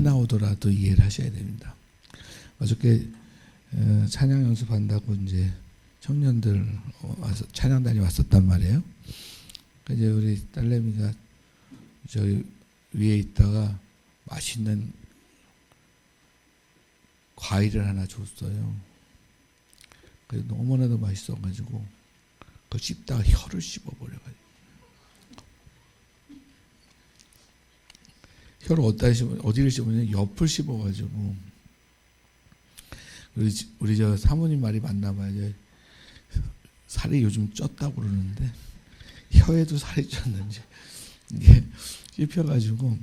나오더라도 이해를 하셔야 됩니다. 어저께 찬양 연습한다고 이제 청년들 와서 찬양단이 왔었단 말이에요. 이제 우리 딸내미가 저기 위에 있다가 맛있는 과일을 하나 줬어요. 그래서 너무나도 맛있어가지고 그거 씹다가 혀를 씹어버려가지고 혀를 어디를 씹으냐 옆을 씹어가지고 우리 저 사모님 말이 맞나 봐요. 살이 요즘 쪘다고 그러는데 혀에도 살이 쪘는지 이게 씹혀가지고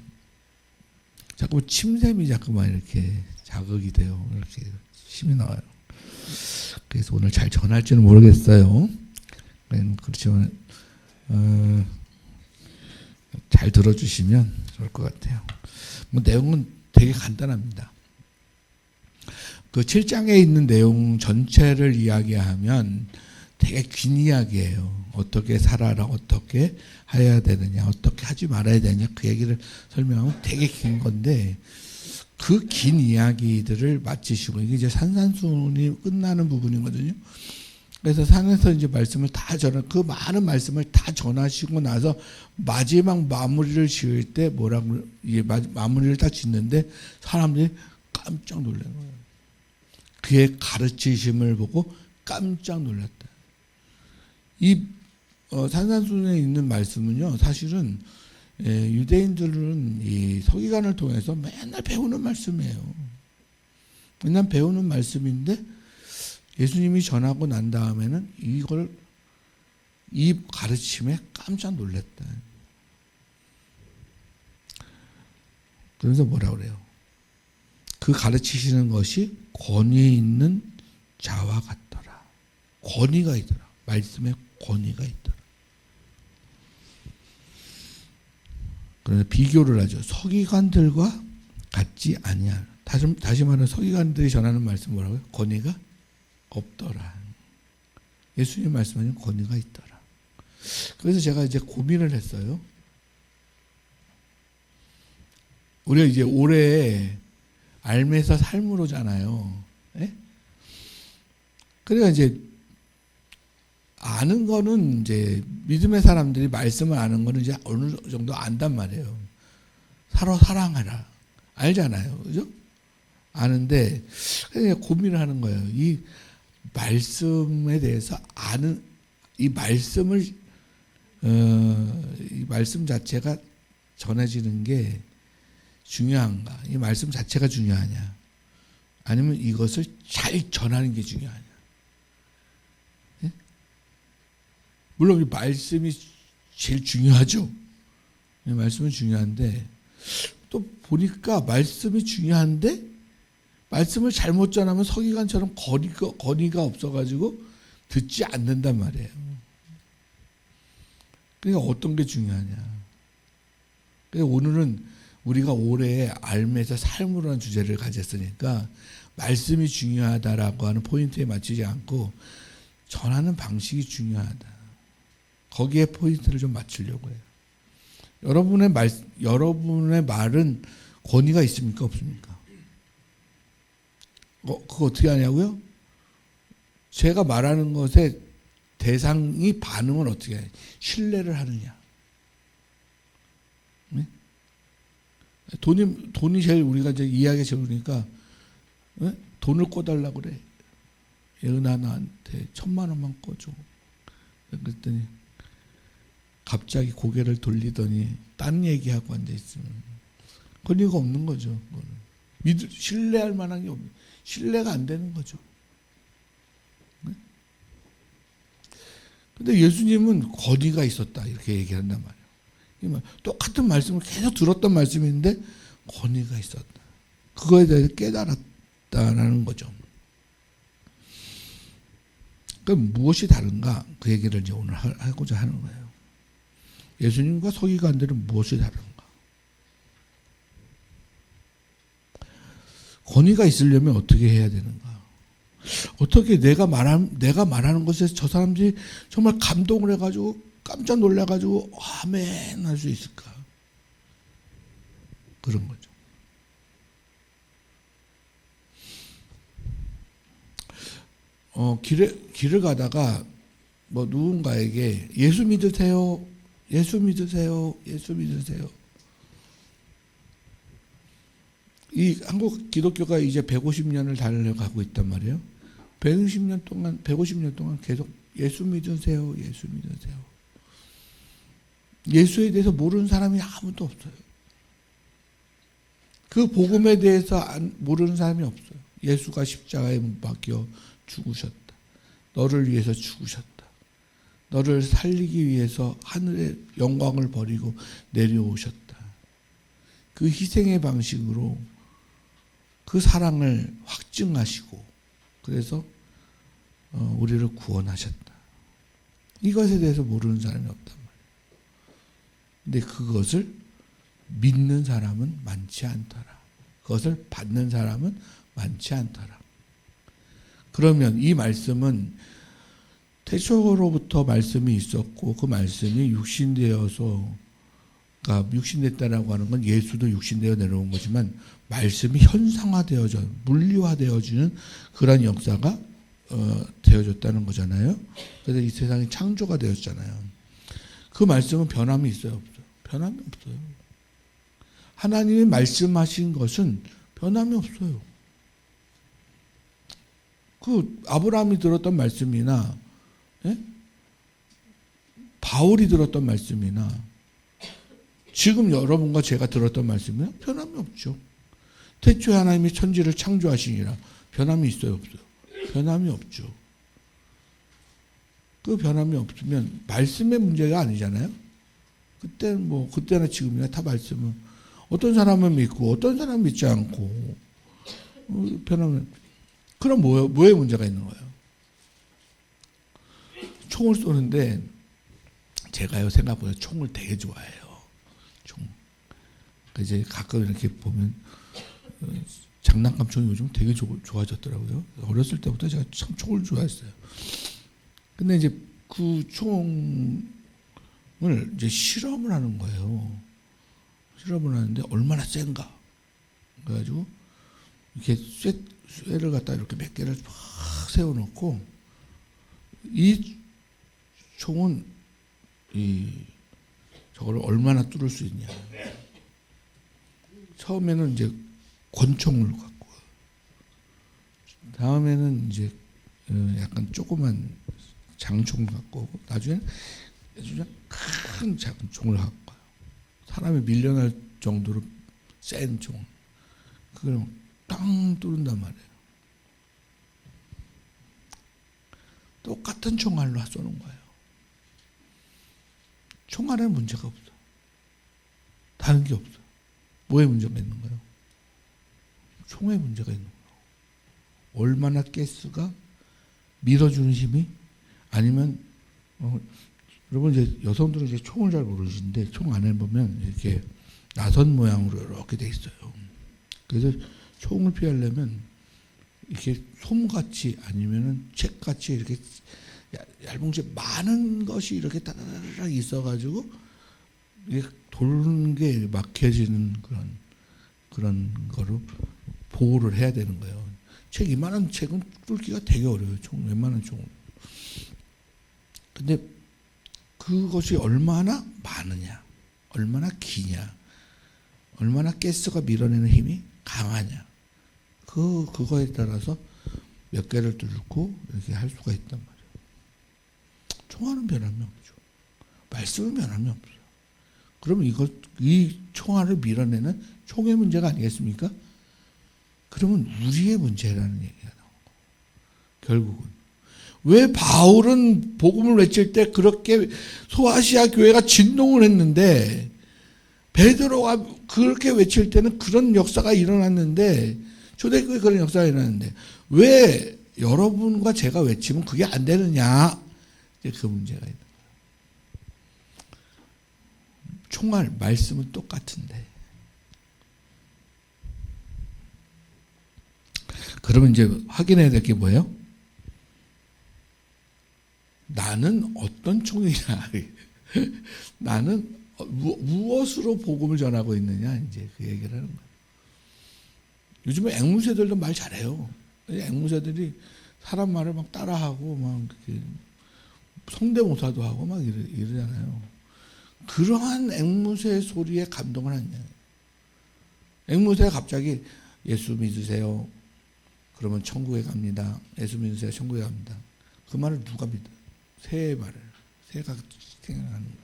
자꾸 침샘이 자꾸만 이렇게 자극이 돼요. 이렇게 침이 나와요. 그래서 오늘 잘 전할지는 모르겠어요. 그렇지만 잘 들어주시면 좋을 것 같아요. 뭐 내용은 되게 간단합니다. 그 7장에 있는 내용 전체를 이야기하면 되게 긴 이야기예요. 어떻게 살아라, 어떻게 해야 되느냐, 어떻게 하지 말아야 되느냐 그 얘기를 설명하면 되게 긴 건데 그 긴 이야기들을 마치시고 이게 이제 산산순이 끝나는 부분이거든요. 그래서 산에서 이제 말씀을 다 그 많은 말씀을 다 전하시고 나서 마지막 마무리를 지을 때 뭐라고 마무리를 딱 짓는데 사람들이 깜짝 놀란 거예요. 그의 가르치심을 보고 깜짝 놀랐다. 이 산산순에 있는 말씀은요, 사실은 유대인들은 이 서기관을 통해서 맨날 배우는 말씀이에요. 맨날 배우는 말씀인데 예수님이 전하고 난 다음에는 이 가르침에 깜짝 놀랐다. 그래서 뭐라 그래요? 그 가르치시는 것이 권위 있는 자와 같더라. 권위가 있더라. 말씀에 권위가 있더라. 그래서 비교를 하죠. 서기관들과 같지 아니하라. 다시 말하면 서기관들이 전하는 말씀 뭐라고요? 권위가 없더라. 예수님 말씀하는 권위가 있더라. 그래서 제가 이제 고민을 했어요. 우리가 이제 올해 알매서 삶으로잖아요. 예? 그러니까 이제 아는 거는 이제 믿음의 사람들이 말씀을 아는 거는 이제 어느 정도 안단 말이에요. 서로 사랑하라. 알잖아요. 그죠? 아는데 그냥 고민을 하는 거예요. 이 말씀에 대해서 아는 이 말씀을 이 말씀 자체가 전해지는 게 중요한가? 이 말씀 자체가 중요하냐? 아니면 이것을 잘 전하는 게 중요하냐? 예? 물론 이 말씀이 제일 중요하죠. 이 말씀은 중요한데 또 보니까 말씀이 중요한데 말씀을 잘못 전하면 서기관처럼 권위가 없어가지고 듣지 않는단 말이에요. 그러니까 어떤 게 중요하냐? 그러니까 오늘은 우리가 올해 알매서 삶으로라는 주제를 가졌으니까 말씀이 중요하다라고 하는 포인트에 맞추지 않고 전하는 방식이 중요하다. 거기에 포인트를 좀 맞추려고 해요. 여러분의 말은 권위가 있습니까? 없습니까? 그거 어떻게 하냐고요? 제가 말하는 것에 대상이 반응을 어떻게 해요? 신뢰를 하느냐? 네? 돈이 제일 우리가 이제 이야기가 제일 그러니까 네? 돈을 꿔달라고 그래. 예은아 나한테 1,000만 원만 꿔줘. 그랬더니 갑자기 고개를 돌리더니 딴 얘기하고 앉아있으면 권위가 없는 거죠. 신뢰할 만한 게 없는, 신뢰가 안 되는 거죠. 근데 예수님은 권위가 있었다 이렇게 얘기한단 말이에요. 똑같은 말씀을 계속 들었던 말씀인데 권위가 있었다. 그거에 대해서 깨달았다라는 거죠. 그럼 무엇이 다른가? 그 얘기를 이제 오늘 하고자 하는 거예요. 예수님과 서기관들은 무엇이 다른가? 권위가 있으려면 어떻게 해야 되는가? 어떻게 내가 말하는 것에 저 사람들이 정말 감동을 해가지고 깜짝 놀라가지고 아멘 할 수 있을까? 그런 거죠. 길을 가다가 뭐 누군가에게 예수 믿으세요, 예수 믿으세요, 예수 믿으세요. 이 한국 기독교가 이제 150년을 달려가고 있단 말이에요. 150년 동안 계속 예수 믿으세요, 예수 믿으세요. 예수에 대해서 모르는 사람이 아무도 없어요. 그 복음에 대해서 모르는 사람이 없어요. 예수가 십자가에 못 박혀 죽으셨다. 너를 위해서 죽으셨다. 너를 살리기 위해서 하늘의 영광을 버리고 내려오셨다. 그 희생의 방식으로 그 사랑을 확증하시고 그래서 우리를 구원하셨다. 이것에 대해서 모르는 사람이 없단 말이에요. 근데 그것을 믿는 사람은 많지 않더라. 그것을 받는 사람은 많지 않더라. 그러면 이 말씀은 태초로부터 말씀이 있었고 그 말씀이 육신되어서 그러니까 육신됐다라고 하는 건 예수도 육신되어 내려온 거지만 말씀이 현상화되어져 물리화되어지는 그런 역사가 되어졌다는 거잖아요. 그래서 이 세상이 창조가 되었잖아요. 그 말씀은 변함이 있어요, 없어요? 변함이 없어요. 하나님이 말씀하신 것은 변함이 없어요. 그 아브라함이 들었던 말씀이나 바울이 들었던 말씀이나 지금 여러분과 제가 들었던 말씀이나 변함이 없죠. 태초에 하나님이 천지를 창조하시니라. 변함이 있어요, 없어요? 변함이 없죠. 그 변함이 없으면 말씀의 문제가 아니잖아요. 그때나 지금이나 다 말씀은 어떤 사람은 믿고 어떤 사람은 믿지 않고 변함은 그럼 뭐에 문제가 있는 거예요? 총을 쏘는데 제가요 생각보다 총을 되게 좋아해요. 총. 이제 가끔 이렇게 보면 장난감 총이 요즘 되게 좋아졌더라고요. 어렸을 때부터 제가 참 총을 좋아했어요. 근데 이제 그 총을 이제 실험을 하는 거예요. 실험을 하는데 얼마나 센가. 그래가지고 이렇게 쇠를 갖다 이렇게 몇 개를 막 세워놓고 이 총은 저걸 얼마나 뚫을 수 있냐. 처음에는 이제 권총을 갖고 다음에는 이제 약간 조그만 장총을 갖고 오고 나중에는 아주 큰 작은 총을 갖고 와요. 사람이 밀려날 정도로 센 총. 그걸 땅 뚫는단 말이에요. 똑같은 총알로 쏘는 거예요. 총알에 문제가 없어. 다른 게 없어. 뭐에 문제가 있는 거예요? 총에 문제가 있는 거예요. 얼마나 가스가 밀어주는 힘이 아니면 여러분 이제 여성들은 이제 총을 잘 모르시는데 총 안에 보면 이렇게 나선 모양으로 이렇게 돼 있어요. 그래서 총을 피하려면 이렇게 솜같이 아니면은 책같이 이렇게 얇은 게 많은 것이 이렇게 따라락 있어가지고 이게 도는 게 막혀지는 그런 거로 보호를 해야 되는 거예요. 책 이만한 책은 뚫기가 되게 어려워요. 총 웬만한 총은. 근데 그것이 얼마나 많으냐, 얼마나 기냐, 얼마나 가스가 밀어내는 힘이 강하냐. 그거에 따라서 몇 개를 뚫고 이렇게 할 수가 있단 말이에요. 총알은 변함이 없죠. 말씀은 변함이 없어요. 그러면 이 총알을 밀어내는 총의 문제가 아니겠습니까? 그러면 우리의 문제라는 얘기가 나오는 거예요. 결국은. 왜 바울은 복음을 외칠 때 그렇게 소아시아 교회가 진동을 했는데 베드로가 그렇게 외칠 때는 그런 역사가 일어났는데 초대교회 그런 역사가 일어났는데 왜 여러분과 제가 외치면 그게 안 되느냐. 이제 그 문제가 있는 거예요. 총알 말씀은 똑같은데 그러면 이제 확인해야 될 게 뭐예요? 나는 어떤 총이냐. 나는 무엇으로 복음을 전하고 있느냐. 이제 그 얘기를 하는 거예요. 요즘에 앵무새들도 말 잘해요. 앵무새들이 사람 말을 막 따라하고 막 성대모사도 하고 막 이러잖아요. 그러한 앵무새 소리에 감동을 하냐. 앵무새가 갑자기 예수 믿으세요. 그러면 천국에 갑니다. 예수 믿으세요. 천국에 갑니다. 그 말을 누가 믿어? 새의 말을. 새가 생각하는 거예요.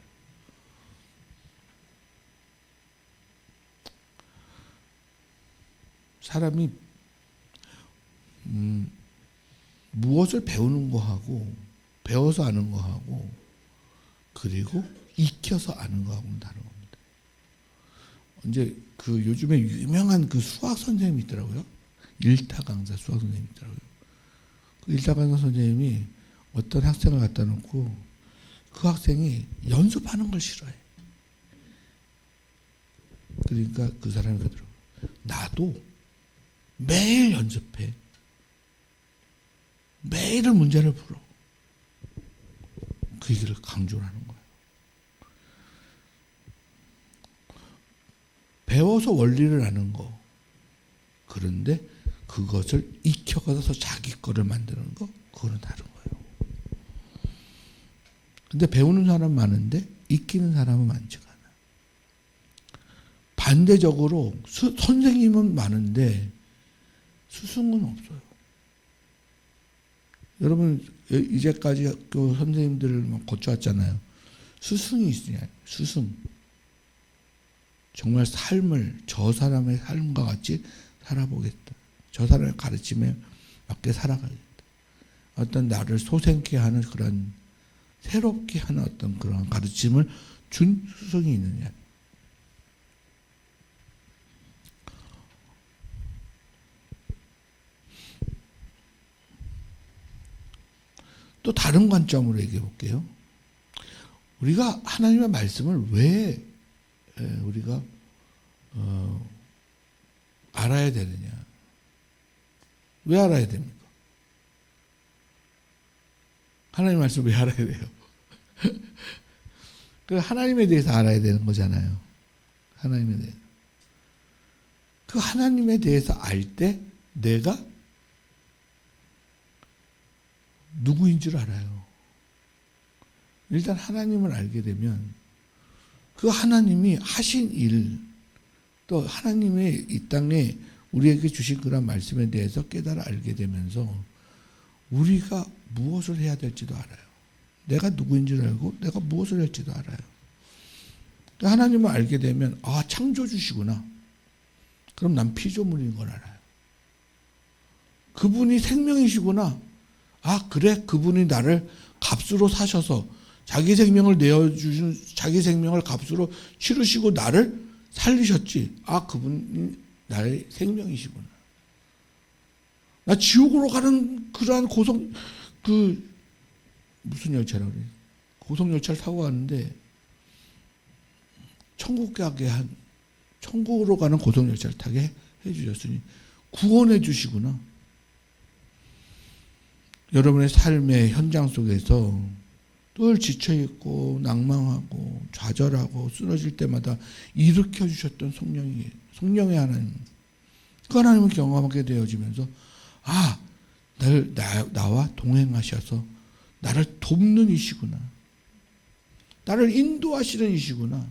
사람이 무엇을 배우는 거하고 배워서 아는 거하고 그리고 익혀서 아는 거하고는 다른 겁니다. 이제 그 요즘에 유명한 그 수학 선생님이 있더라고요. 일타 강사 수학 선생님이 있더라고요. 그 일타 강사 선생님이 어떤 학생을 갖다 놓고 그 학생이 연습하는 걸 싫어해. 그러니까 그 사람이 그러더라고요. 나도 매일 연습해. 매일 문제를 풀어. 그 얘기를 강조를 하는 거예요. 배워서 원리를 아는 거. 그런데 그것을 익혀가서 자기 거를 만드는 거. 그거는 다른 거예요. 근데 배우는 사람 많은데 익히는 사람은 많지가 않아요. 반대적으로 선생님은 많은데 스승은 없어요. 여러분 이제까지 그 선생님들을 거쳐왔잖아요. 스승이 있으냐? 스승. 정말 삶을 저 사람의 삶과 같이 살아보겠다. 저 사람의 가르침에 맞게 살아가겠다. 어떤 나를 소생케 하는 그런 새롭게 하는 어떤 그런 가르침을 준 스승이 있느냐. 또 다른 관점으로 얘기해 볼게요. 우리가 하나님의 말씀을 왜 우리가 알아야 되느냐? 왜 알아야 됩니까? 하나님의 말씀을 왜 알아야 돼요? 그 하나님에 대해서 알아야 되는 거잖아요. 하나님에 대해서. 그 하나님에 대해서 알 때 내가 누구인 줄 알아요. 일단 하나님을 알게 되면 그 하나님이 하신 일, 또 하나님의 이 땅에 우리에게 주신 그런 말씀에 대해서 깨달아 알게 되면서 우리가 무엇을 해야 될지도 알아요. 내가 누구인 줄 알고 내가 무엇을 할지도 알아요. 하나님을 알게 되면 아, 창조주시구나. 그럼 난 피조물인 걸 알아요. 그분이 생명이시구나. 아, 그래? 그분이 나를 값으로 사셔서 자기 생명을 내어주신, 자기 생명을 값으로 치르시고 나를 살리셨지. 아, 그분이 나의 생명이시구나. 나 지옥으로 가는 그러한 무슨 열차라고 그래? 고속열차를 타고 가는데, 천국으로 가는 고속열차를 타게 해주셨으니, 구원해 주시구나. 여러분의 삶의 현장 속에서 늘 지쳐있고 낭망하고 좌절하고 쓰러질 때마다 일으켜 주셨던 성령의 하나님, 그 하나님을 경험하게 되어지면서 아, 나와 동행하셔서 나를 돕는 이시구나, 나를 인도하시는 이시구나.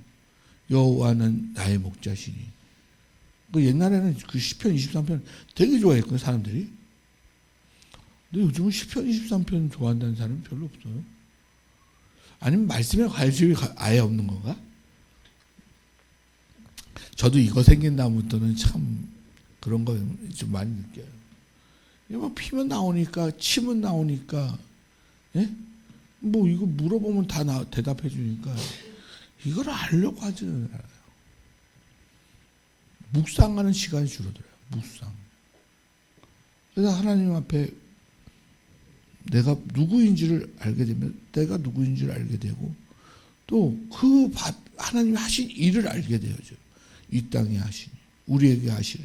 여호와는 나의 목자시니. 그 옛날에는 그 시편 23편 되게 좋아했거든요, 사람들이. 근데 요즘은 시편 23편 좋아한다는 사람이 별로 없어요. 아니면 말씀에 관심이 아예 없는 건가? 저도 이거 생긴 다음부터는 참 그런 거 좀 많이 느껴요. 뭐 피면 나오니까, 침은 나오니까, 예? 뭐 이거 물어보면 다 대답해 주니까 이걸 알려고 하지 않아요. 묵상하는 시간이 줄어들어요. 묵상. 그래서 하나님 앞에 내가 누구인지를 알게 되면 내가 누구인지를 알게 되고 또 그 하나님이 하신 일을 알게 되어져요. 이 땅에 하시니, 우리에게 하시니,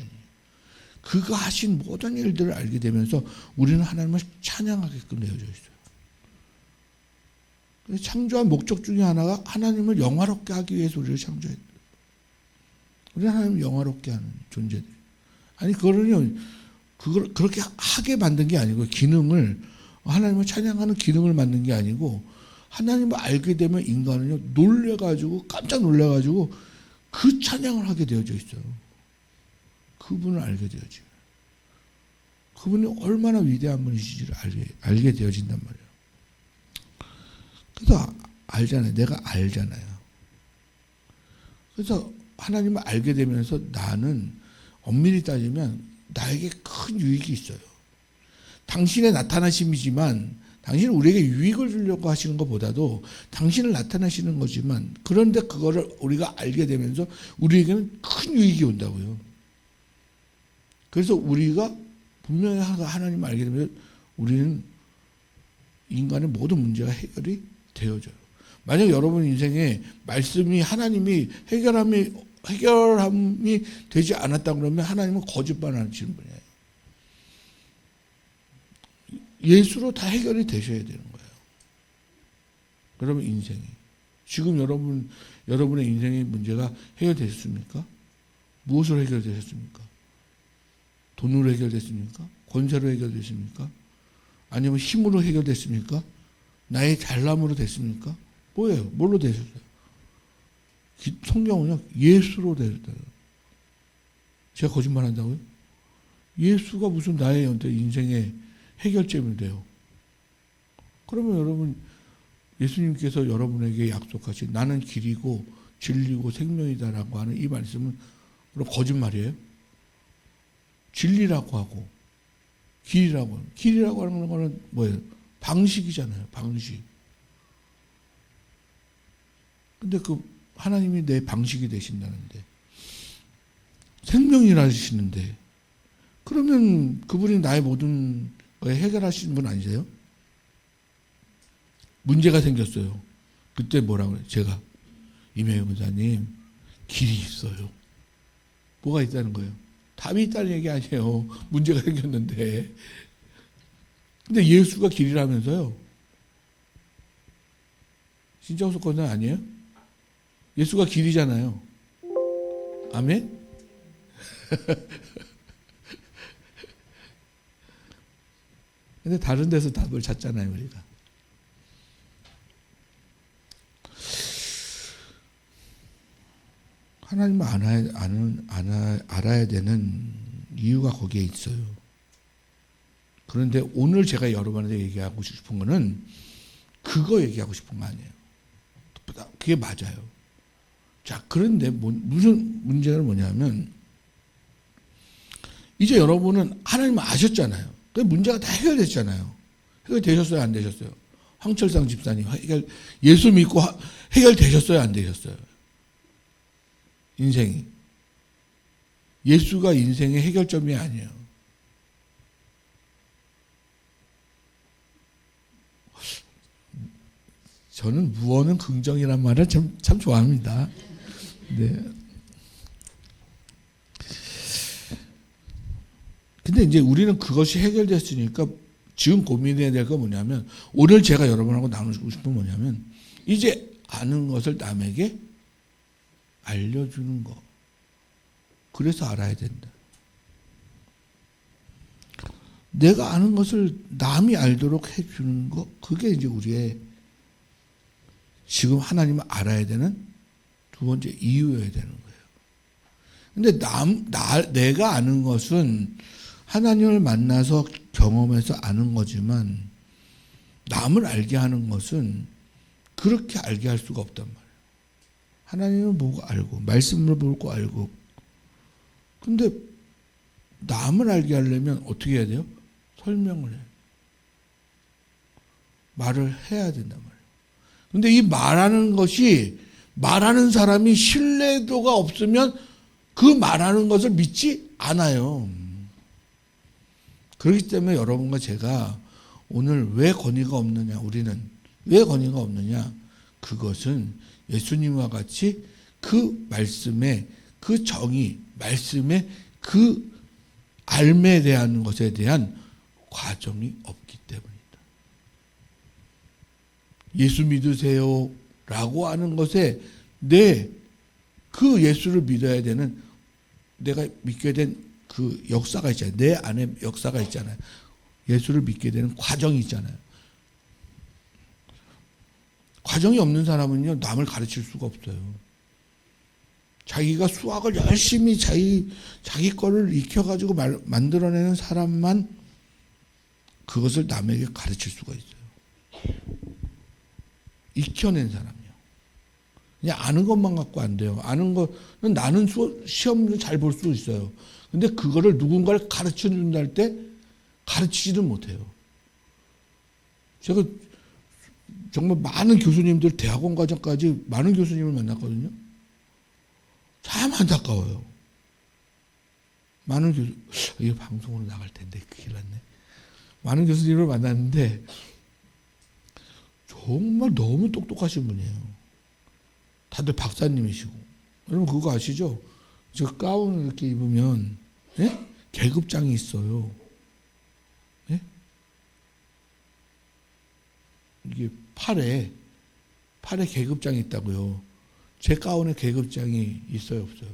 그가 하신 모든 일들을 알게 되면서 우리는 하나님을 찬양하게끔 되어져 있어요. 창조한 목적 중에 하나가 하나님을 영화롭게 하기 위해서 우리를 창조했다. 우리는 하나님을 영화롭게 하는 존재들. 아니 그거는요, 그걸 그렇게 하게 만든 게 아니고 기능을 하나님을 찬양하는 기능을 만든 게 아니고 하나님을 알게 되면 인간은요 놀래가지고 깜짝 놀래가지고 그 찬양을 하게 되어져 있어요. 그분을 알게 되어져요. 그분이 얼마나 위대한 분이신지를 알게 되어진단 말이에요. 그래서 알잖아요. 내가 알잖아요. 그래서 하나님을 알게 되면서 나는 엄밀히 따지면 나에게 큰 유익이 있어요. 당신의 나타나심이지만 당신은 우리에게 유익을 주려고 하시는 것보다도 당신을 나타나시는 거지만 그런데 그거를 우리가 알게 되면서 우리에게는 큰 유익이 온다고요. 그래서 우리가 분명히 하나님을 알게 되면 우리는 인간의 모든 문제가 해결이 되어져요. 만약 여러분 인생에 말씀이 하나님이 해결함이 되지 않았다 그러면 하나님은 거짓말하시는 분이에요. 예수로 다 해결이 되셔야 되는 거예요. 그러면 인생이 지금 여러분의 인생의 문제가 해결되셨습니까? 무엇으로 해결되셨습니까? 돈으로 해결됐습니까? 권세로 해결됐습니까? 아니면 힘으로 해결됐습니까? 나의 잘남으로 됐습니까? 뭐예요? 뭘로 되셨어요? 성경은요 예수로 되셨다고요. 제가 거짓말한다고요? 예수가 무슨 나의 인생의 해결점이 돼요. 그러면 여러분 예수님께서 여러분에게 약속하신 나는 길이고 진리고 생명이다라고 하는 이 말씀은 그럼 거짓말이에요? 진리라고 하고 길이라고 하는 거는 뭐예요? 방식이잖아요. 방식. 근데 그 하나님이 내 방식이 되신다는데 생명이라시는데 그러면 그분이 나의 모든 거에 해결하시는 분 아니세요? 문제가 생겼어요. 그때 뭐라고 그래요? 제가 이명희 목사님 길이 있어요. 뭐가 있다는 거예요? 답이 있다는 얘기 아니에요. 문제가 생겼는데. 근데 예수가 길이라면서요. 신정수 권사 아니에요? 예수가 길이잖아요. 아멘? 근데 다른 데서 답을 찾잖아요, 우리가. 하나님을 알아야 되는 이유가 거기에 있어요. 그런데 오늘 제가 여러분한테 얘기하고 싶은 거는 그거 얘기하고 싶은 거 아니에요. 그게 맞아요. 자, 그런데 무슨 문제가 뭐냐면 이제 여러분은 하나님을 아셨잖아요. 그 문제가 다 해결됐잖아요. 해결되셨어요? 안 되셨어요? 황철상 집사님 예수 믿고 해결되셨어요? 안 되셨어요? 인생이. 예수가 인생의 해결점이 아니에요. 저는 무언은 긍정이란 말을 참 좋아합니다. 네. 근데 이제 우리는 그것이 해결됐으니까 지금 고민해야 될 건 뭐냐면 오늘 제가 여러분하고 나누고 싶은 건 뭐냐면 이제 아는 것을 남에게 알려주는 거. 그래서 알아야 된다. 내가 아는 것을 남이 알도록 해주는 거. 그게 이제 우리의 지금 하나님을 알아야 되는 두 번째 이유여야 되는 거예요. 근데 내가 아는 것은 하나님을 만나서 경험해서 아는 거지만 남을 알게 하는 것은 그렇게 알게 할 수가 없단 말이에요. 하나님을 보고 알고 말씀을 보고 알고 근데 남을 알게 하려면 어떻게 해야 돼요? 설명을 해요. 말을 해야 된단 말이에요. 근데 이 말하는 것이 말하는 사람이 신뢰도가 없으면 그 말하는 것을 믿지 않아요. 그렇기 때문에 여러분과 제가 오늘 왜 권위가 없느냐, 우리는 왜 권위가 없느냐, 그것은 예수님과 같이 그 말씀의 그 정의, 말씀의 그 알에 대한 것에 대한 과정이 없기 때문이다. 예수 믿으세요 라고 하는 것에 그 예수를 믿어야 되는 내가 믿게 된 그 역사가 있잖아요. 내 안에 역사가 있잖아요. 예수를 믿게 되는 과정이 있잖아요. 과정이 없는 사람은요, 남을 가르칠 수가 없어요. 자기가 수학을 열심히 자기 거를 익혀가지고 만들어내는 사람만 그것을 남에게 가르칠 수가 있어요. 익혀낸 사람이요. 그냥 아는 것만 갖고 안 돼요. 아는 거는 나는 시험을 잘 볼 수 있어요. 근데 그거를 누군가를 가르쳐 준다 할 때 가르치지는 못해요. 제가 정말 많은 교수님들 대학원 과정까지 많은 교수님을 만났거든요. 참 안타까워요. 많은 교수, 이게 방송으로 나갈 텐데 큰일 났네. 많은 교수님을 만났는데 정말 너무 똑똑하신 분이에요. 다들 박사님이시고. 여러분 그거 아시죠? 저 가운을 이렇게 입으면 예? 계급장이 있어요. 예? 이게 팔에 계급장이 있다고요. 제 가운에 계급장이 있어요, 없어요?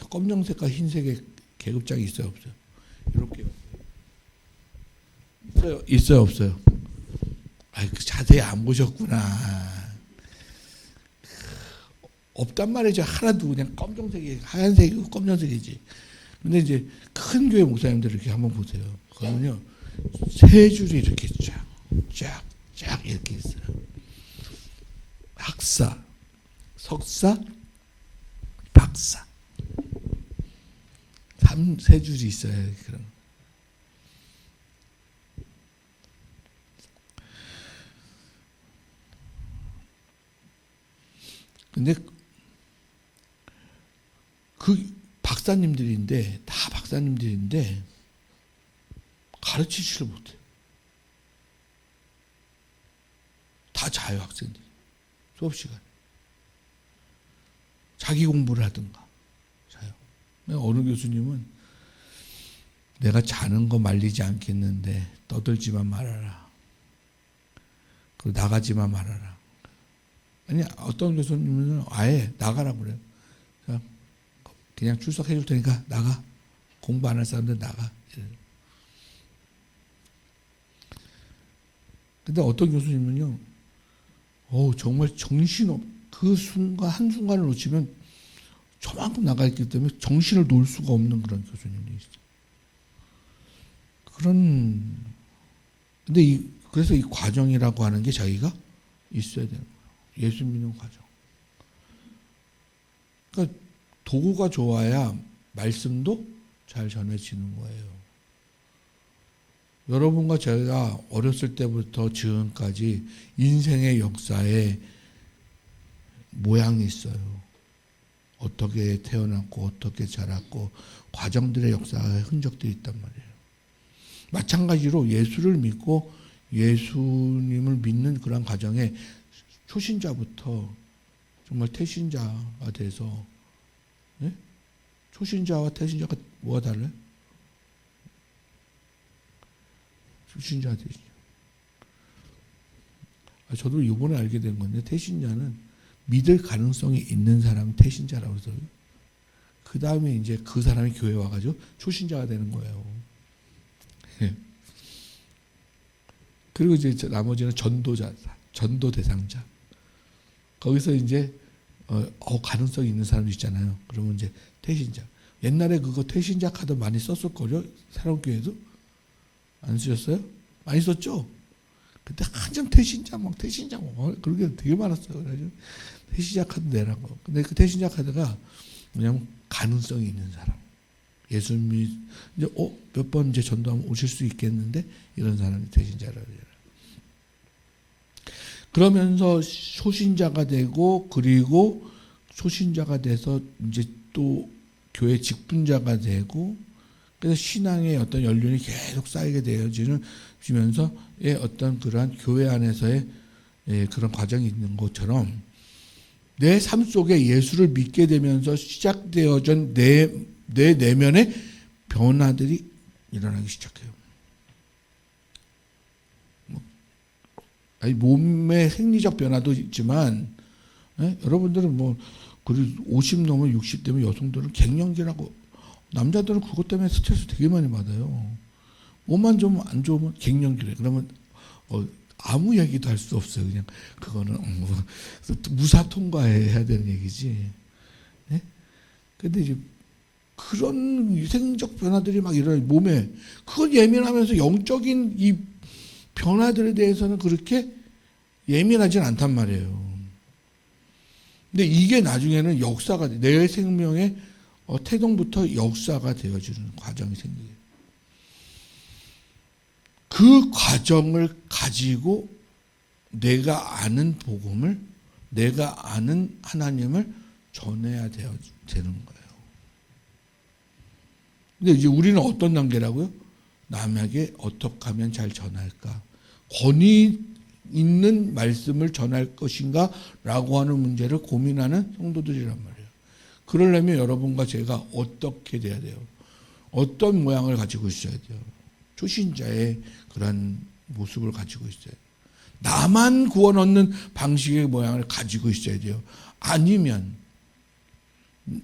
검정색과 흰색의 계급장이 있어요, 없어요? 이렇게요. 있어요, 없어요? 아이, 자세히 안 보셨구나. 없단 말이죠. 하나도 그냥 검정색이, 하얀색이고 검정색이지. 근데 이제 큰 교회 목사님들 이렇게 한번 보세요. 그러면요, 세 줄이 이렇게 쫙 이렇게 있어요. 학사, 석사, 박사. 세 줄이 있어요. 그런. 근데 그 박사님들인데, 다 박사님들인데 가르치지를 못해요. 다 자요, 학생들. 수업 시간. 자기 공부를 하든가. 자요. 어느 교수님은 내가 자는 거 말리지 않겠는데 떠들지만 말아라. 그리고 나가지만 말아라. 아니, 어떤 교수님은 아예 나가라고 그래요. 그냥 출석해 줄 테니까 나가. 공부 안 할 사람들 나가. 근데 어떤 교수님은요, 정말 그 순간, 한순간을 놓치면 저만큼 나가 있기 때문에 정신을 놓을 수가 없는 그런 교수님이 있어요. 근데 그래서 이 과정이라고 하는 게 자기가 있어야 되는 거예요. 예수 믿는 과정. 그러니까 도구가 좋아야 말씀도 잘 전해지는 거예요. 여러분과 제가 어렸을 때부터 지금까지 인생의 역사에 모양이 있어요. 어떻게 태어났고 어떻게 자랐고 과정들의 역사의 흔적들이 있단 말이에요. 마찬가지로 예수를 믿고 예수님을 믿는 그런 과정에 초신자부터 정말 태신자가 돼서, 예? 초신자와 태신자가 뭐가 달라요? 초신자, 태신자. 저도 이번에 알게 된 건데, 태신자는 믿을 가능성이 있는 사람이 태신자라고 해서, 그 다음에 이제 그 사람이 교회 와가지고 초신자가 되는 거예요. 그리고 이제 나머지는 전도자, 전도 대상자. 거기서 이제 가능성이 있는 사람도 있잖아요. 그러면 이제 태신자. 옛날에 그거 태신자 카드 많이 썼을걸요? 사람교회도? 안 쓰셨어요? 많이 썼죠? 그때 한참 태신자 그렇게 되게 많았어요. 그래가지고 태신자 카드 내라고. 근데 그 태신자 카드가 그냥 가능성이 있는 사람. 예수님이 이제 몇 번 이제 전도하면 오실 수 있겠는데 이런 사람이 태신자라고 해요. 그러면서 초신자가 되고, 그리고 초신자가 돼서 이제 또 교회 직분자가 되고, 그래서 신앙의 어떤 연륜이 계속 쌓이게 되어지면서의 어떤 그러한 교회 안에서의 그런 과정이 있는 것처럼 내 삶 속에 예수를 믿게 되면서 시작되어진 내 내면의 변화들이 일어나기 시작해요. 몸의 생리적 변화도 있지만, 여러분들은 그리고 50 넘어 60 되면 여성들은 갱년기라고 남자들은 그것 때문에 스트레스 되게 많이 받아요. 몸만 좀 안 좋으면 갱년기래. 그러면 아무 얘기도 할 수 없어요. 그냥 그거는 무사 통과해야 되는 얘기지. 네? 근데 이제 그런 위생적 변화들이 막 일어나요. 몸에. 그건 예민하면서 영적인 이 변화들에 대해서는 그렇게 예민하진 않단 말이에요. 근데 이게 나중에는 역사가 내 생명의 태동부터 역사가 되어지는 과정이 생겨요. 그 과정을 가지고 내가 아는 복음을, 내가 아는 하나님을 전해야 되는 거예요. 근데 이제 우리는 어떤 단계라고요? 남에게 어떻게 하면 잘 전할까? 권위 있는 말씀을 전할 것인가? 라고 하는 문제를 고민하는 성도들이란 말이에요. 그러려면 여러분과 제가 어떻게 돼야 돼요? 어떤 모양을 가지고 있어야 돼요? 초신자의 그런 모습을 가지고 있어야 돼요. 나만 구원 얻는 방식의 모양을 가지고 있어야 돼요. 아니면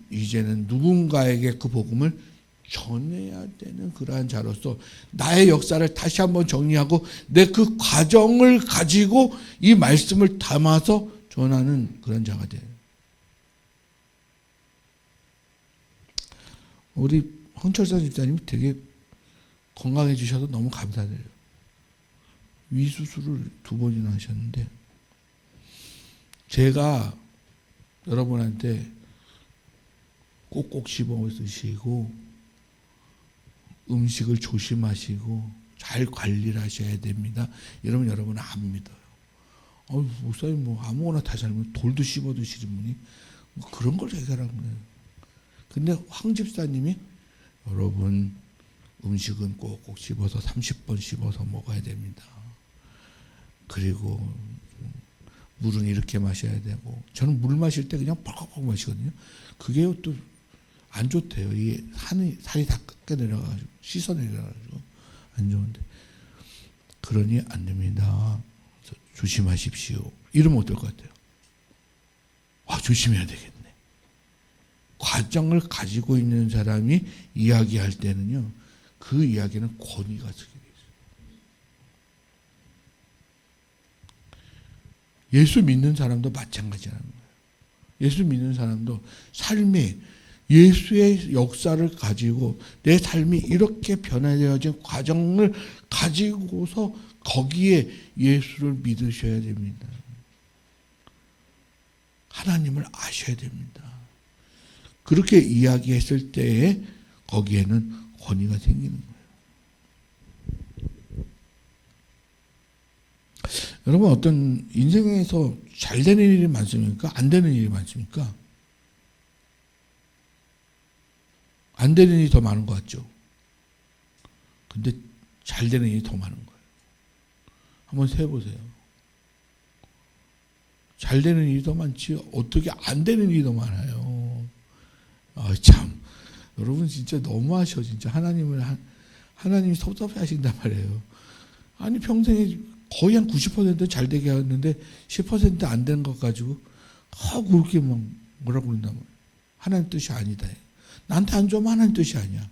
이제는 누군가에게 그 복음을 전해야 되는 그러한 자로서 나의 역사를 다시 한번 정리하고 내 그 과정을 가지고 이 말씀을 담아서 전하는 그런 자가 돼요. 우리 황철산 집사님이 되게 건강해지셔서 너무 감사드려요. 위수술을 2번이나 하셨는데 제가 여러분한테 꼭꼭 씹어 드시고 음식을 조심하시고 잘 관리를 하셔야 됩니다. 이러면 여러분은 안 믿어요. 목사님 뭐 아무거나 다 잘못 돌도 씹어 드시는 분이 뭐 그런 걸 얘기하는 거예요. 근데 황 집사님이 여러분 음식은 꼭꼭 씹어서 30번 씹어서 먹어야 됩니다. 그리고 물은 이렇게 마셔야 되고 저는 물 마실 때 그냥 펄컥 마시거든요. 그게 또 안 좋대요. 이게 살이 다 깎여 내려가지고 씻어 내려가지고 안 좋은데 그러니 안 됩니다. 조심하십시오. 이러면 어떨 것 같아요? 조심해야 되겠네. 과정을 가지고 있는 사람이 이야기할 때는요, 그 이야기는 권위가 서게 돼 있어요. 예수 믿는 사람도 마찬가지라는 거예요. 예수 믿는 사람도 삶에 예수의 역사를 가지고 내 삶이 이렇게 변화되어진 과정을 가지고서 거기에 예수를 믿으셔야 됩니다. 하나님을 아셔야 됩니다. 그렇게 이야기했을 때에 거기에는 권위가 생기는 거예요. 여러분 어떤 인생에서 잘 되는 일이 많습니까? 안 되는 일이 많습니까? 안 되는 일이 더 많은 것 같죠? 근데 잘 되는 일이 더 많은 거예요. 한번 세보세요. 잘 되는 일이 더 많지 어떻게 안 되는 일이 더 많아요. 참 여러분 진짜 너무하셔. 진짜 하나님이 섭섭해 하신단 말이에요. 아니 평생에 거의 한 90% 잘 되게 하는데 10% 안 되는 것 가지고 그렇게 막 뭐라고 그런단 말이에요. 하나님 뜻이 아니다. 나한테 안 좋으면 하나님 뜻이 아니야.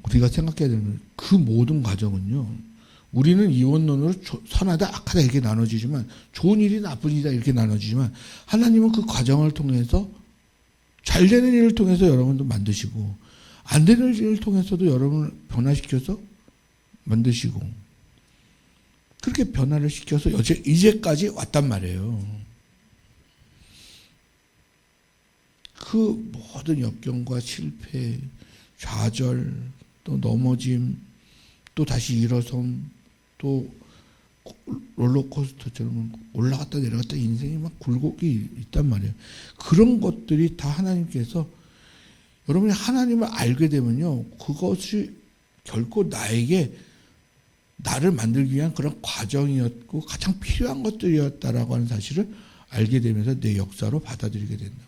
우리가 생각해야 되는 그 모든 과정은요. 우리는 이원론으로 선하다 악하다 이렇게 나눠지지만 좋은 일이 나쁜 일이다 이렇게 나눠지지만 하나님은 그 과정을 통해서 잘 되는 일을 통해서 여러분도 만드시고 안 되는 일을 통해서도 여러분을 변화시켜서 만드시고 그렇게 변화를 시켜서 이제까지 왔단 말이에요. 그 모든 역경과 실패, 좌절, 또 넘어짐, 또 다시 일어섬, 또 롤러코스터처럼 올라갔다 내려갔다 인생이 막 굴곡이 있단 말이에요. 그런 것들이 다 하나님께서 여러분이 하나님을 알게 되면요. 그것이 결코 나를 만들기 위한 그런 과정이었고 가장 필요한 것들이었다라고 하는 사실을 알게 되면서 내 역사로 받아들이게 된다.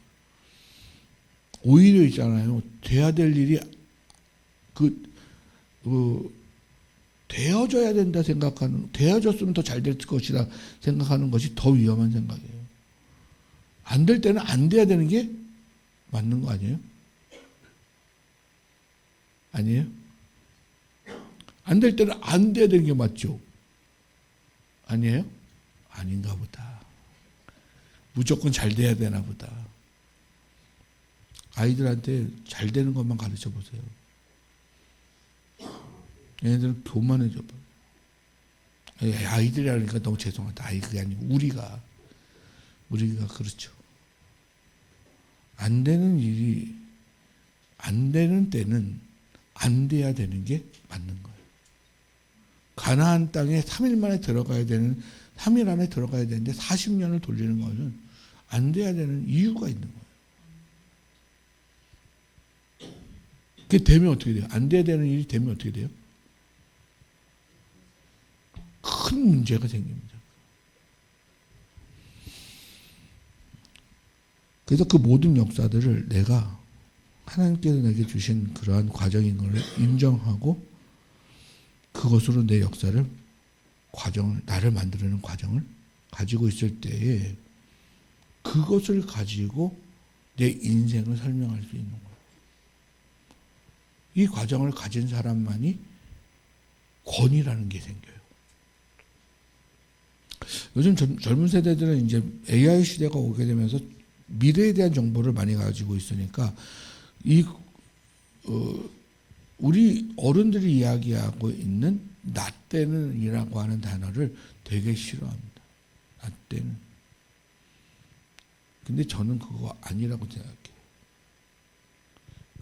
오히려 있잖아요. 돼야 될 일이 되어져야 된다 생각하는, 되어졌으면 더 잘 될 것이다 생각하는 것이 더 위험한 생각이에요. 안 될 때는 안 돼야 되는 게 맞는 거 아니에요? 아니에요? 안 될 때는 안 돼야 되는 게 맞죠? 아니에요? 아닌가 보다. 무조건 잘 돼야 되나 보다. 아이들한테 잘 되는 것만 가르쳐 보세요. 얘네들은 교만해져 버려요. 아이들이라니까 너무 죄송하다. 그게 아니고 우리가 그렇죠. 안 되는 일이 안 되는 때는 안 돼야 되는 게 맞는 거예요. 가나안 땅에 3일 만에 들어가야 되는 3일 안에 들어가야 되는데 40년을 돌리는 것은 안 돼야 되는 이유가 있는 거예요. 그게 되면 어떻게 돼요? 안 돼야 되는 일이 되면 어떻게 돼요? 큰 문제가 생깁니다. 그래서 그 모든 역사들을 내가 하나님께서 내게 주신 그러한 과정인 것을 인정하고 그것으로 내 역사를 나를 만들어내는 과정을 가지고 있을 때에 그것을 가지고 내 인생을 설명할 수 있는 거예요. 이 과정을 가진 사람만이 권위라는 게 생겨요. 요즘 젊은 세대들은 이제 AI 시대가 오게 되면서 미래에 대한 정보를 많이 가지고 있으니까 우리 어른들이 이야기하고 있는 나 때는이라고 하는 단어를 되게 싫어합니다. 나 때는. 근데 저는 그거 아니라고 생각해요.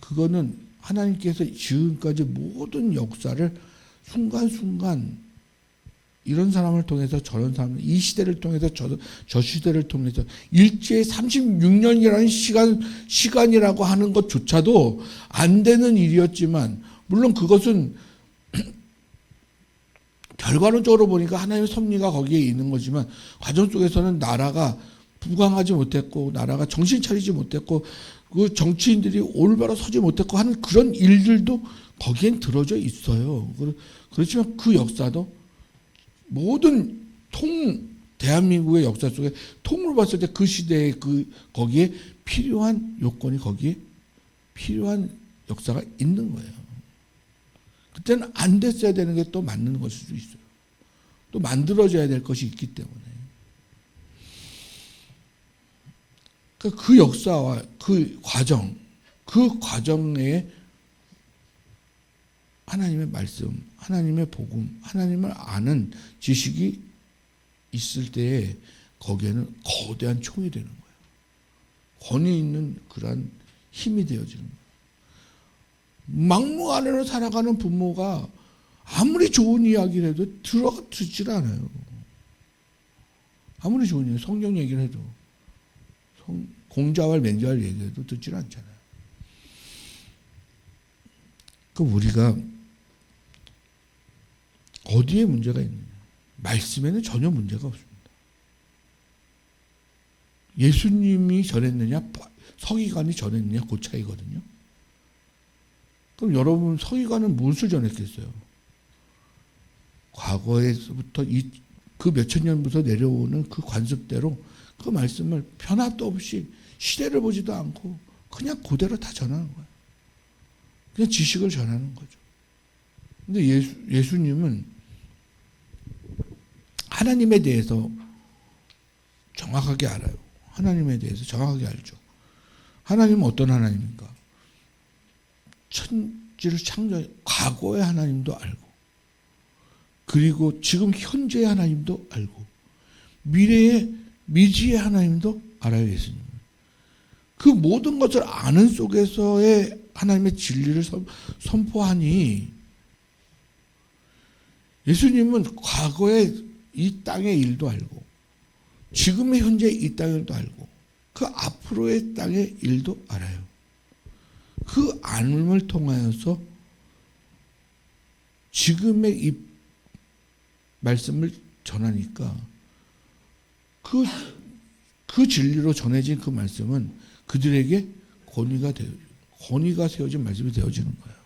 그거는 하나님께서 지금까지 모든 역사를 순간순간 이런 사람을 통해서 저런 사람, 이 시대를 통해서 저 시대를 통해서 일제히 36년이라는 시간이라고 하는 것조차도 안 되는 일이었지만, 물론 그것은 결과론적으로 보니까 하나님의 섭리가 거기에 있는 거지만, 과정 속에서는 나라가 부강하지 못했고, 나라가 정신 차리지 못했고, 그 정치인들이 올바로 서지 못했고 하는 그런 일들도 거기엔 들어져 있어요. 그렇지만 그 역사도 모든 대한민국의 역사 속에 통으로 봤을 때 그 시대에 거기에 필요한 요건이 거기에 필요한 역사가 있는 거예요. 그때는 안 됐어야 되는 게 또 맞는 것일 수도 있어요. 또 만들어져야 될 것이 있기 때문에. 그 역사와 그 과정에 하나님의 말씀, 하나님의 복음, 하나님을 아는 지식이 있을 때에 거기에는 거대한 총이 되는 거예요. 권위 있는 그러한 힘이 되어지는 거예요. 막무 안으로 살아가는 부모가 아무리 좋은 이야기를 해도 듣질 않아요. 아무리 좋은 이야기, 성경 얘기를 해도 공자왈 맹자왈 얘기해도 듣질 않잖아요. 우리가 어디에 문제가 있느냐? 말씀에는 전혀 문제가 없습니다. 예수님이 전했느냐, 서기관이 전했느냐, 그 차이거든요. 그럼 여러분, 서기관은 무엇을 전했겠어요? 과거에서부터 그 몇천 년부터 내려오는 그 관습대로 그 말씀을 변화도 없이 시대를 보지도 않고 그냥 그대로 다 전하는 거예요. 그냥 지식을 전하는 거죠. 근데 예수님은 하나님에 대해서 정확하게 알아요. 하나님에 대해서 정확하게 알죠. 하나님은 어떤 하나님인가? 천지를 창조한 과거의 하나님도 알고, 그리고 지금 현재의 하나님도 알고, 미지의 하나님도 알아요. 예수님은. 그 모든 것을 아는 속에서의 하나님의 진리를 선포하니, 예수님은 과거의 이 땅의 일도 알고, 지금의 현재 이 땅의 일도 알고, 그 앞으로의 땅의 일도 알아요. 그 안을 통하여서 지금의 이 말씀을 전하니까 그 진리로 전해진 그 말씀은 그들에게 권위가 세워진 말씀이 되어지는 거예요.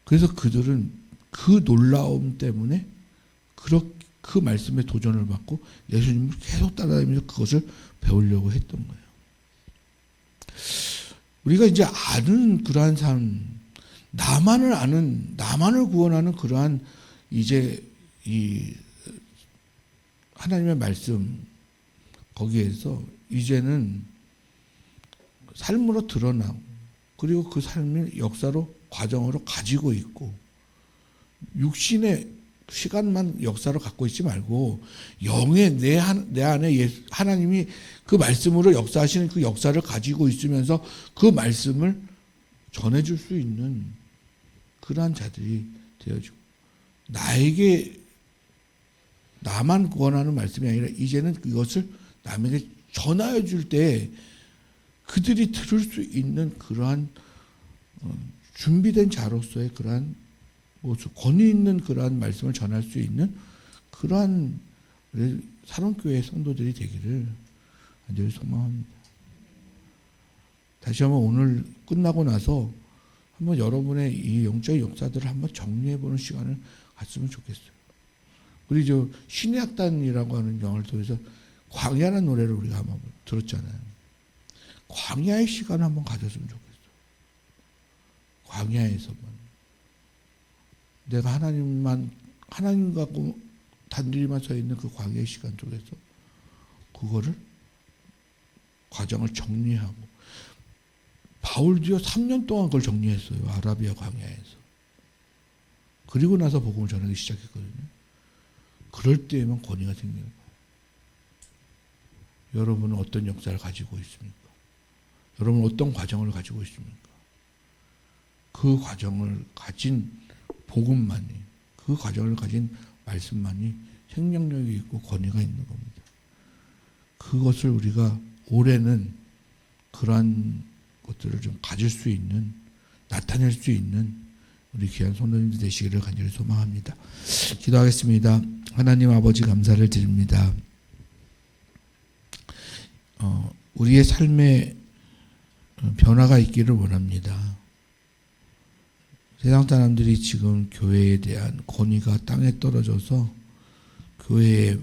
그래서 그들은 그 놀라움 때문에 그 말씀에 도전을 받고 예수님을 계속 따라다니면서 그것을 배우려고 했던 거예요. 우리가 이제 아는 그러한 삶, 나만을 아는, 나만을 구원하는 그러한 이제 이 하나님의 말씀 거기에서 이제는 삶으로 드러나고 그리고 그 삶을 역사로 과정으로 가지고 있고 육신의 시간만 역사로 갖고 있지 말고 영의 내 안에 하나님이 그 말씀으로 역사하시는 그 역사를 가지고 있으면서 그 말씀을 전해줄 수 있는 그러한 자들이 되어지고 나에게 나만 구원하는 말씀이 아니라 이제는 그것을 남에게 전하여 줄 때 그들이 들을 수 있는 그러한 준비된 자로서의 그러한 모습, 권위 있는 그러한 말씀을 전할 수 있는 그러한 사랑교회 성도들이 되기를 간절히 소망합니다. 다시 한번 오늘 끝나고 나서 한번 여러분의 이 영적인 역사들을 한번 정리해보는 시간을 갖으면 좋겠어요. 우리 저 신의 악단이라고 하는 영화를 통해서 광야라는 노래를 우리가 한번 들었잖아요. 광야의 시간을 한번 가졌으면 좋겠어요. 광야에서만 내가 하나님과 단둘이만 서 있는 그 광야의 시간 속에서 그거를 과정을 정리하고 바울도요 3년 동안 그걸 정리했어요. 아라비아 광야에서. 그리고 나서 복음을 전하기 시작했거든요. 그럴 때에만 권위가 생기는 거예요. 여러분은 어떤 역사를 가지고 있습니까? 여러분은 어떤 과정을 가지고 있습니까? 그 과정을 가진 복음만이, 그 과정을 가진 말씀만이 생명력이 있고 권위가 있는 겁니다. 그것을 우리가 올해는 그러한 것들을 좀 가질 수 있는, 나타낼 수 있는 우리 귀한 성도님들 되시기를 간절히 소망합니다. 기도하겠습니다. 하나님 아버지 감사를 드립니다. 우리의 삶에 변화가 있기를 원합니다. 세상 사람들이 지금 교회에 대한 권위가 땅에 떨어져서 교회의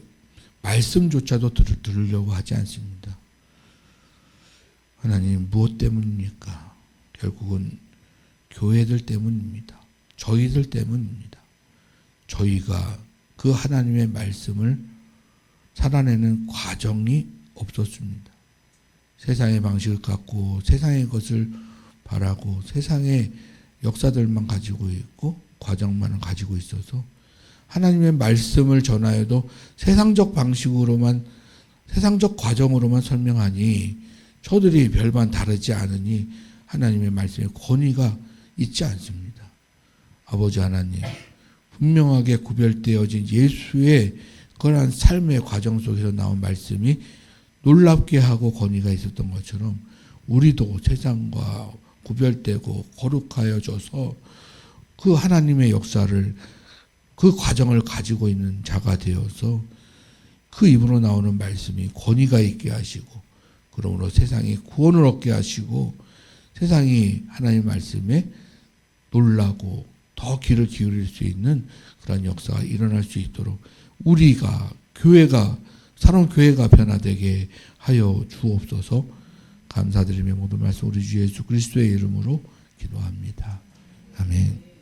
말씀조차도 들으려고 하지 않습니다. 하나님 무엇 때문입니까? 결국은 교회들 때문입니다. 저희들 때문입니다. 저희가 그 하나님의 말씀을 살아내는 과정이 없었습니다. 세상의 방식을 갖고 세상의 것을 바라고 세상의 역사들만 가지고 있고 과정만을 가지고 있어서 하나님의 말씀을 전하여도 세상적 방식으로만 세상적 과정으로만 설명하니 저들이 별반 다르지 않으니 하나님의 말씀의 권위가 있지 않습니다. 아버지 하나님 분명하게 구별되어진 예수의 그러한 삶의 과정 속에서 나온 말씀이 놀랍게 하고 권위가 있었던 것처럼 우리도 세상과 구별되고 거룩하여져서 그 하나님의 역사를 그 과정을 가지고 있는 자가 되어서 그 입으로 나오는 말씀이 권위가 있게 하시고 그러므로 세상이 구원을 얻게 하시고 세상이 하나님의 말씀에 놀라고 더 귀를 기울일 수 있는 그런 역사가 일어날 수 있도록 우리가 교회가 사랑 교회가 변화되게 하여 주옵소서. 감사드리며 모든 말씀 우리 주 예수 그리스도의 이름으로 기도합니다. 아멘.